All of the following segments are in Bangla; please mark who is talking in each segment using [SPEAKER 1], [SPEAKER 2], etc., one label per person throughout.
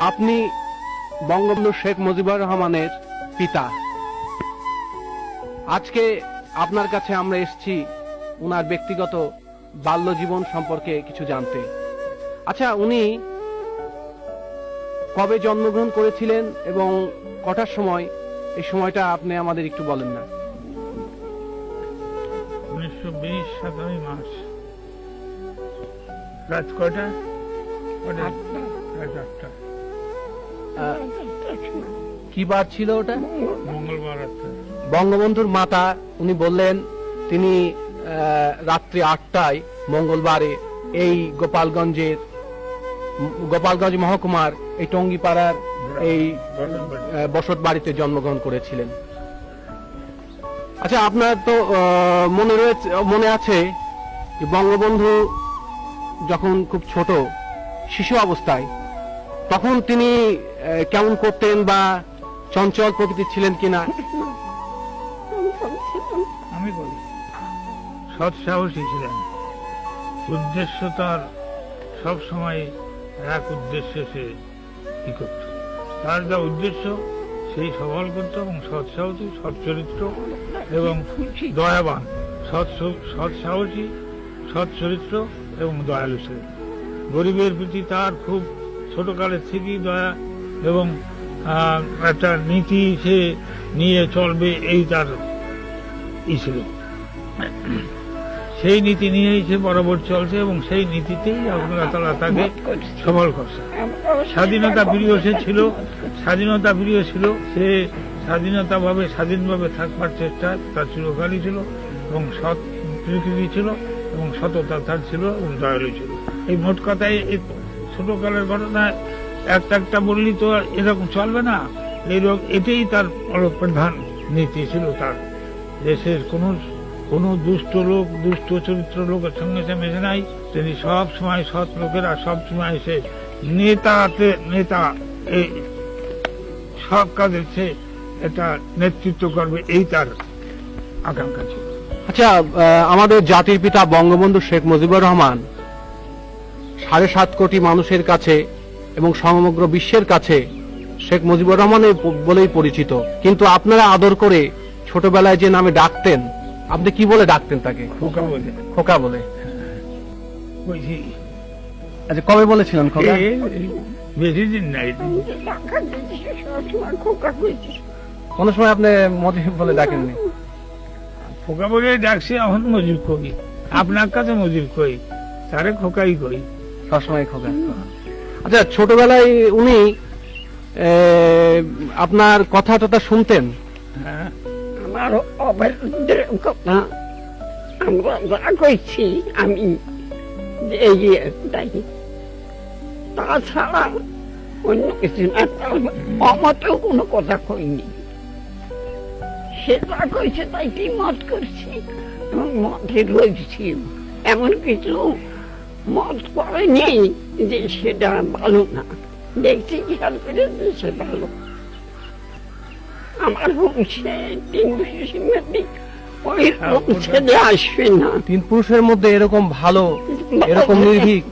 [SPEAKER 1] আপনি বঙ্গবন্ধু শেখ মুজিবুর রহমানের পিতা। আজকে আপনার কাছে আমরা এসেছি উনার ব্যক্তিগত বাল্য জীবন সম্পর্কে কিছু জানতে। আচ্ছা, উনি কবে জন্মগ্রহণ করেছিলেন এবং কটার সময়, এই সময়টা আপনি আমাদের একটু বলেন না।
[SPEAKER 2] 1920 7ই মার্চ। রাত কয়টা? রাত 8টা।
[SPEAKER 1] কি বার ছিল ওটা?
[SPEAKER 2] মঙ্গলবার রাত্রে।
[SPEAKER 1] বঙ্গবন্ধুর মাতা উনি বললেন তিনি রাত্রি 8টায় মঙ্গলবারে এই গোপালগঞ্জ মহকুমার এই টঙ্গিপাড়ার এই বসত বাড়িতে জন্মগ্রহণ করেছিলেন। আচ্ছা, আপনার তো মনে আছে যে বঙ্গবন্ধু যখন খুব ছোট শিশু অবস্থায়, তখন তিনি কেমন করতেন বা চঞ্চল প্রকৃতির ছিলেন কিনা?
[SPEAKER 2] আমি বলি, সৎ সাহসী ছিলেন। উদ্দেশ্য তার সবসময় এক উদ্দেশ্যে সে কি করত, তার যা উদ্দেশ্য সেই সফল করত, এবং সৎ সাহসী, সৎ চরিত্র এবং দয়াবান। সৎ সাহসী, সৎ চরিত্র এবং দয়ালু ছিলেন। গরিবের প্রতি তার খুব ছোটকালের থেকেই দয়া এবং একটা নীতি সে নিয়ে চলবে, এই তার ছিল। সেই নীতি নিয়েই সে বরাবর চলছে এবং সেই নীতিতেই আল্লাহ তাআলা তাকে সফল করছে। স্বাধীনতা প্রিয় সে ছিল, স্বাধীনতা প্রিয় ছিল সে, স্বাধীনভাবে থাকবার চেষ্টা তার চিরকালই ছিল, এবং সৎ প্রকৃতি ছিল, এবং সততা তার ছিল, এবং দয়ালু ছিল। এই মোট কথায় এই ছোটকালের ঘটনা একটা বললি তো এরকম চলবে না। এটাই তার প্রধান নীতি ছিল তার। দেশের কোন দুষ্ট লোক, দুষ্ট চরিত্র লোকের সঙ্গে সে মেশে নাই। তিনি সব সময় সৎ লোকেরা, সব সময় সে নেতা, এই সব কাজে সে এটা নেতৃত্ব করবে, এই তার আকাঙ্ক্ষা ছিল।
[SPEAKER 1] আচ্ছা, আমাদের জাতির পিতা বঙ্গবন্ধু শেখ মুজিবুর রহমান 7.5 কোটি মানুষের কাছে এবং সমগ্র বিশ্বের কাছে শেখ মুজিবুর রহমানের বলেই পরিচিত। কিন্তু আপনারা আদর করে ছোটবেলায় যে নামে ডাকতেন, আপনি কি বলে ডাকতেন তাকে?
[SPEAKER 2] খোকা বলে।
[SPEAKER 1] খোকা বলে।
[SPEAKER 2] বলছি,
[SPEAKER 1] আচ্ছা, কবে বলেছিলেন খোকা?
[SPEAKER 2] বেশি দিন নাই।
[SPEAKER 1] কোন সময় আপনি মজিব বলে ডাকেননি?
[SPEAKER 2] খোকা বলে ডাকছি, এখন মজিব কই, আপনার কাছে মজিব কই, তারে খোকাই কই,
[SPEAKER 1] সবসময় খোকা। আচ্ছা, ছোটবেলায় উনি আপনার কথা টথা শুনতেন?
[SPEAKER 2] হ্যাঁ,
[SPEAKER 3] আমার অভদ্র কথা আমরা যা কইছি আমি তাছাড়া অন্য কিছু না। অমতেও কোনো কথা কইনি, সে যা কইছে তাই কি মত করছি এবং মতে রয়েছি। এমন কিছু মত করেনি যে সেটা ভালো না, দেখছি খেয়াল করে যে সে ভালো। আমার বংশে 3 পুরুষের মধ্যে ওই ছেলে আসবে না।
[SPEAKER 1] 3 পুরুষের মধ্যে এরকম ভালো, এরকম নির্ভীক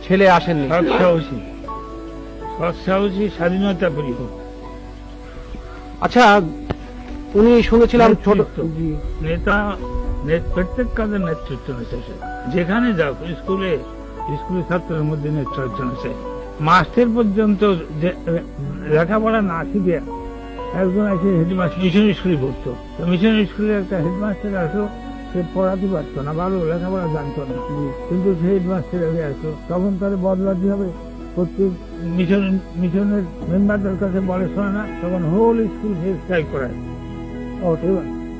[SPEAKER 1] ছেলে আসেননি।
[SPEAKER 2] সৎ সাহসী, স্বাধীনতা প্রিয়।
[SPEAKER 1] আচ্ছা, উনি শুনেছিলাম ছোট
[SPEAKER 2] নেতা, প্রত্যেক কাজের নেতৃত্ব নিচ্ছে। যেখানে যাও, স্কুলে ছাত্রের মধ্যে নেতৃত্ব নিচ্ছে। মাস্টার পর্যন্ত লেখাপড়া না শিখে একজন আছে হেডমাস্টার, মিশন স্কুলে পড়তো। মিশন স্কুলে একটা হেডমাস্টার আসলো, সে পড়াতে পারতো না, ভালো লেখাপড়া জানতো না, কিন্তু সে হেডমাস্টার আসলো। তখন তার বদলাতে হবে, প্রত্যেক মিশনের মেম্বারদের কাছে বলে শোনে না, তখন হোল স্কুল সে স্ট্রাইক করায়।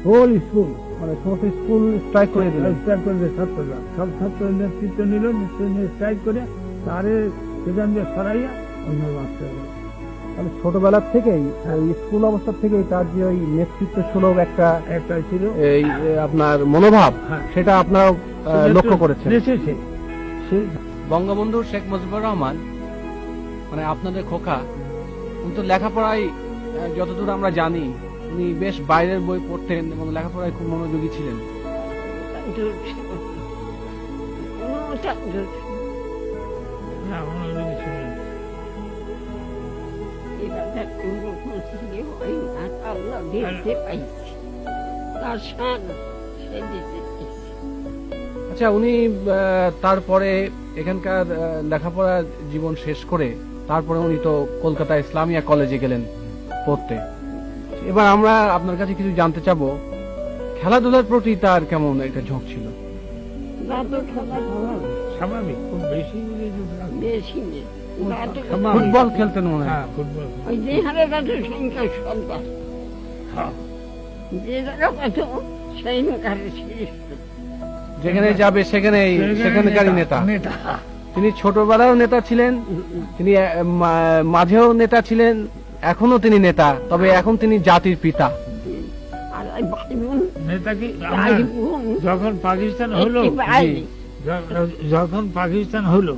[SPEAKER 2] হোল স্কুল মানে সমস্ত স্কুল স্ট্রাইক করে দিল, ছাত্ররা সব ছাত্রের নেতৃত্ব নিল, স্ট্রাইক করে তারে সেখান দিয়ে সরাইয়া অন্য মাস্টার।
[SPEAKER 1] তাহলে ছোটবেলা থেকেই স্কুল অবস্থা থেকেই তার যে ওই নেতৃত্ব সুলভ একটা
[SPEAKER 2] ছিল
[SPEAKER 1] এই আপনার মনোভাব, সেটা আপনারা লক্ষ্য করেছেন। বঙ্গবন্ধু শেখ মুজিবুর রহমান মানে আপনাদের খোকা, উনি তো লেখাপড়ায় যতদূর আমরা জানি উনি বেশ বাইরের বই পড়তেন এবং লেখাপড়ায় খুব মনোযোগী ছিলেন।
[SPEAKER 3] আল্লাহ দেখতে পাইছি তার শান সে দিতে পাইছি।
[SPEAKER 1] আচ্ছা, উনি তারপরে এখানকার লেখাপড়া জীবন শেষ করে তারপরে উনি তো কলকাতা ইসলামিয়া কলেজে গেলেন পড়তে। এবার আমরা আপনার কাছে কিছু জানতে চাবো, খেলাধুলার প্রতি তার কেমন একটা ঝোঁক ছিল?
[SPEAKER 3] দাদু খেলাধুলা
[SPEAKER 2] স্বাভাবিক, খুব বেশি
[SPEAKER 3] বেশি নেই। দাদু
[SPEAKER 1] ফুটবল খেলতেন মনে হয়।
[SPEAKER 2] হ্যাঁ, ফুটবল।
[SPEAKER 3] ওই যে হারে দাদু সংখ্যা সন্তান
[SPEAKER 2] হ্যাঁ,
[SPEAKER 3] যে জায়গা পাত সেই মুখারে শেষ
[SPEAKER 1] যেখানে যাবে সেখানকারই নেতা।
[SPEAKER 2] নেতা।
[SPEAKER 1] তিনি ছোটবেলাও নেতা ছিলেন, তিনি মাঝেও নেতা ছিলেন, এখনো তিনি নেতা, তবে এখন তিনি জাতির পিতা।
[SPEAKER 3] আর ওই ভাই বোন
[SPEAKER 2] নেতা কি
[SPEAKER 3] ভাই বোন
[SPEAKER 2] যখন পাকিস্তান হলো,
[SPEAKER 3] একটি ভাই
[SPEAKER 2] যখন পাকিস্তান হলো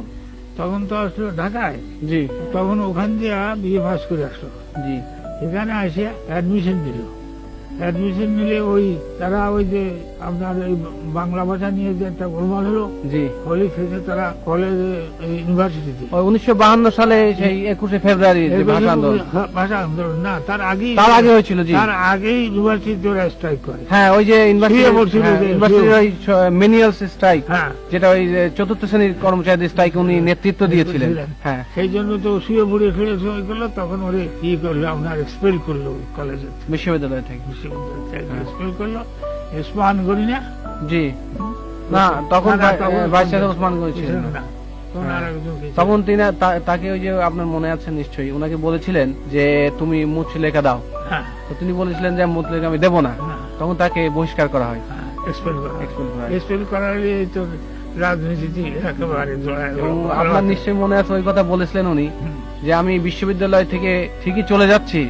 [SPEAKER 2] তখন তো আসলো ঢাকায়,
[SPEAKER 1] জি
[SPEAKER 2] তখন ওখান দিয়ে বিয়ে পাস করে আসলো।
[SPEAKER 1] জি
[SPEAKER 2] এখানে এসে অ্যাডমিশন দিল। অ্যাডমিশন নিলে ওই তারা ওই যে আপনার ওই বাংলা ভাষা নিয়ে যে একটা গোলমাল হলো,
[SPEAKER 1] জি
[SPEAKER 2] হলি ফেসে তারা কলেজে ইউনিভার্সিটিতে
[SPEAKER 1] ওই 1952 সালে সেই 21শে ফেব্রুয়ারি যে ভাষা আন্দোলন,
[SPEAKER 2] ভাষা আন্দোলন না, তার
[SPEAKER 1] আগে হয়েছিল। জি,
[SPEAKER 2] তার আগেই ইউনিভার্সিটি ওরা স্ট্রাইক করে।
[SPEAKER 1] হ্যাঁ, ওই যে
[SPEAKER 2] শুয়ে পড়ছিল যে,
[SPEAKER 1] ইউনিভার্সিটির মেনিয়াল স্ট্রাইক,
[SPEAKER 2] হ্যাঁ,
[SPEAKER 1] যেটা ওই যে চতুর্থ শ্রেণীর কর্মচারীদের স্ট্রাইক উনি নেতৃত্ব দিয়েছিলেন। হ্যাঁ,
[SPEAKER 2] সেই জন্য তো শুয়ে বুড়ে ফিরে সই করলো, তখন ওরে ই করলো, আপনার এক্সপেল করলো কলেজে,
[SPEAKER 1] বিশ্ববিদ্যালয় থেকে।
[SPEAKER 2] এক্সপেল করলো। ওসমান গনি না,
[SPEAKER 1] জি না, তখন
[SPEAKER 2] না, তখন
[SPEAKER 1] ভাইস চ্যান্সেলর ওসমান গনি ছিলেন
[SPEAKER 2] না, তখন আরেকজনকে ছিল।
[SPEAKER 1] তখন তিনি তাকে ওই যে আপনার মনে আছে নিশ্চয়ই, ওনাকে বলেছিলেন যে তুমি মুচলেখা দাও,
[SPEAKER 2] হ্যাঁ,
[SPEAKER 1] তো তিনি বলেছিলেন যে মুচলেখা আমি দেবো না,
[SPEAKER 2] না,
[SPEAKER 1] তখন তাকে বহিষ্কার করা হয়।
[SPEAKER 2] এক্সপেল করা।
[SPEAKER 1] Expel করা হয়।
[SPEAKER 2] এক্সপেল করার এই তো রাজনীতি একেবারে জড়ায় গেল।
[SPEAKER 1] এবং আপনার নিশ্চয়ই মনে আছে ওই কথা বলেছিলেন উনি,
[SPEAKER 2] হুম,
[SPEAKER 1] যে আমি বিশ্ববিদ্যালয় থেকে ঠিকই চলে যাচ্ছি,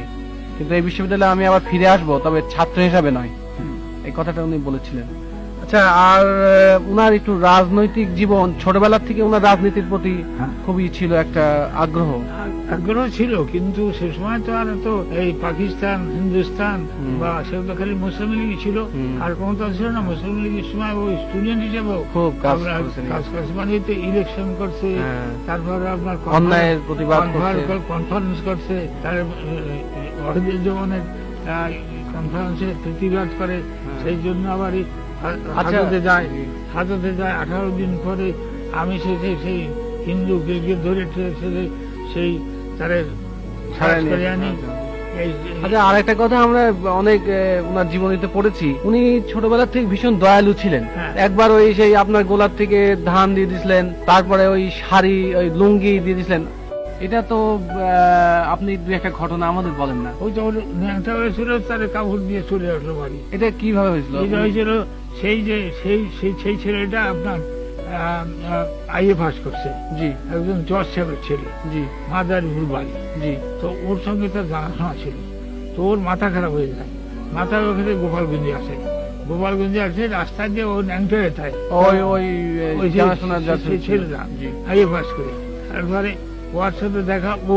[SPEAKER 1] কিন্তু এই বিশ্ববিদ্যালয়ে আমি আবার ফিরে আসবো, তবে ছাত্র হিসাবে নয়।
[SPEAKER 2] হুম।
[SPEAKER 1] এই কথাটা উনি বলেছিলেন। আচ্ছা, আর উনার একটু রাজনৈতিক জীবন, ছোটবেলা থেকে উনার রাজনীতির প্রতি
[SPEAKER 2] হ্যাঁ।
[SPEAKER 1] খুবই ছিল একটা আগ্রহ।
[SPEAKER 2] আগ্রহ ছিল, কিন্তু সে সময় তো আর তো এই পাকিস্তান, হিন্দুস্তান
[SPEAKER 1] হুম।
[SPEAKER 2] বা সেগুলো খালি মুসলিম লীগই ছিল,
[SPEAKER 1] হুম।
[SPEAKER 2] আর ক্ষমতা ছিল না। মুসলিম লীগের সময় ওই স্টুডেন্ট হিসেবেও
[SPEAKER 1] খুব কাজ
[SPEAKER 2] আপনার
[SPEAKER 1] করেছেন।
[SPEAKER 2] কাজ করছে, মানে ইলেকশন করছে,
[SPEAKER 1] হ্যাঁ।
[SPEAKER 2] তারপরে আপনার
[SPEAKER 1] অন্যায়ের প্রতিবাদ করছে।
[SPEAKER 2] কনফারেন্স করছে, তার ওয়াহিদুল জামানের কনফারেন্সে প্রতিবাদ করে। সেই জন্য আবার
[SPEAKER 1] আচ্ছা।
[SPEAKER 2] হাজতে যায়। 18 দিন পরে আমি সেই হিন্দু গির্গির ধরে সেই তারে
[SPEAKER 1] ছাড়াই
[SPEAKER 2] করে
[SPEAKER 1] নিয়ে-
[SPEAKER 2] আনি। এই
[SPEAKER 1] আচ্ছা, আর একটা কথা আমরা অনেক ওনার জীবনীতে পড়েছি, উনি ছোটবেলা থেকে ভীষণ দয়ালু ছিলেন।
[SPEAKER 2] হ্যাঁ।
[SPEAKER 1] একবার ওই সেই আপনার গোলার থেকে ধান দিয়ে দিছিলেন, তারপরে ওই শাড়ি, ওই লুঙ্গি দিয়ে দিছিলেন। এটা তো আপনি দু একটা ঘটনা আমাদের বলেন না,
[SPEAKER 2] ওই তো ন্যাংটা হয়েছিল, তার কাপড় দিয়ে চলে আসলো বাড়ি।
[SPEAKER 1] এটা কিভাবে হয়েছিল?
[SPEAKER 2] এটা হয়েছিল সেই ছেলেটা আপনার আইএ পাস করছে,
[SPEAKER 1] জি
[SPEAKER 2] একজন জজ সাহেবের ছেলে,
[SPEAKER 1] জি
[SPEAKER 2] মাদারীপুর বাড়ি।
[SPEAKER 1] জি
[SPEAKER 2] তো ওর সঙ্গে তার জানাশোনা ছিল। তো ওর মাথা খারাপ হয়ে যায়, মাথা ওখানে গোপালগঞ্জে আসে। গোপালগঞ্জে আসে, রাস্তা দিয়ে ও ন্যাংটা হয়ে থাকে।
[SPEAKER 1] ওই ওই
[SPEAKER 2] ওই যে
[SPEAKER 1] জানাশোনার যাত্রী ছিল।
[SPEAKER 2] ছেলেটা
[SPEAKER 1] জি
[SPEAKER 2] আইএ পাস করে, তারপরে ওর সাথে দেখা, ও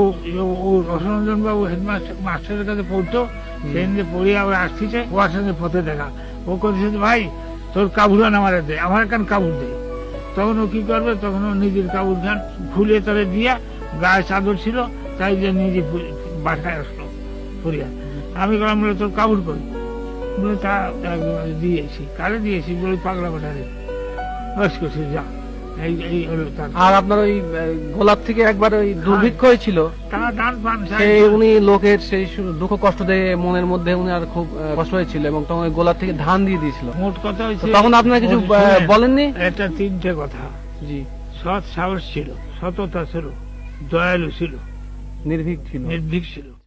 [SPEAKER 2] রসরঞ্জন বাবু হেডমাস্টার মাস্টারের কাছে পড়তো, সেদিন পড়ে আবার আসতেছে, ওর সাথে পথে দেখা। ও করছে, ভাই তোর কাবুরান আমার দে, আমার কান কাবুর দে। তখন ও কি করবে, তখন ও নিজের কাবুর খান খুলে তারে দিয়া, গায়ে চাদর ছিল, তাই যে নিজে বাসায় আসলো পড়িয়া। আমি বললাম, বলে তোর কাবুর করি, বলে তা দিয়েছি। কারে দিয়েছি? বলে পাগলা পাঠারে। বাস করছি, যা। এই হলো তার।
[SPEAKER 1] আর আপনার ওই গোলাপ থেকে একবার ওই দুর্ভিক্ষ হয়েছিল,
[SPEAKER 2] তারা ডান পান
[SPEAKER 1] সেই উনি লোকের সেই দুঃখ কষ্ট দিয়ে মনের মধ্যে উনি আর খুব কষ্ট হয়েছিল, এবং তখন ওই গোলাপ থেকে ধান দিয়ে দিয়েছিল।
[SPEAKER 2] মোট কথা
[SPEAKER 1] তো
[SPEAKER 2] হয়েছে,
[SPEAKER 1] তখন আপনারা কিছু
[SPEAKER 2] শোনেন,
[SPEAKER 1] বলেননি?
[SPEAKER 2] এটা 3টে কথা।
[SPEAKER 1] জি,
[SPEAKER 2] সৎ সাহস ছিল, সততা ছিল, দয়ালু ছিল,
[SPEAKER 1] নির্ভীক ছিল।
[SPEAKER 2] নির্ভীক ছিল।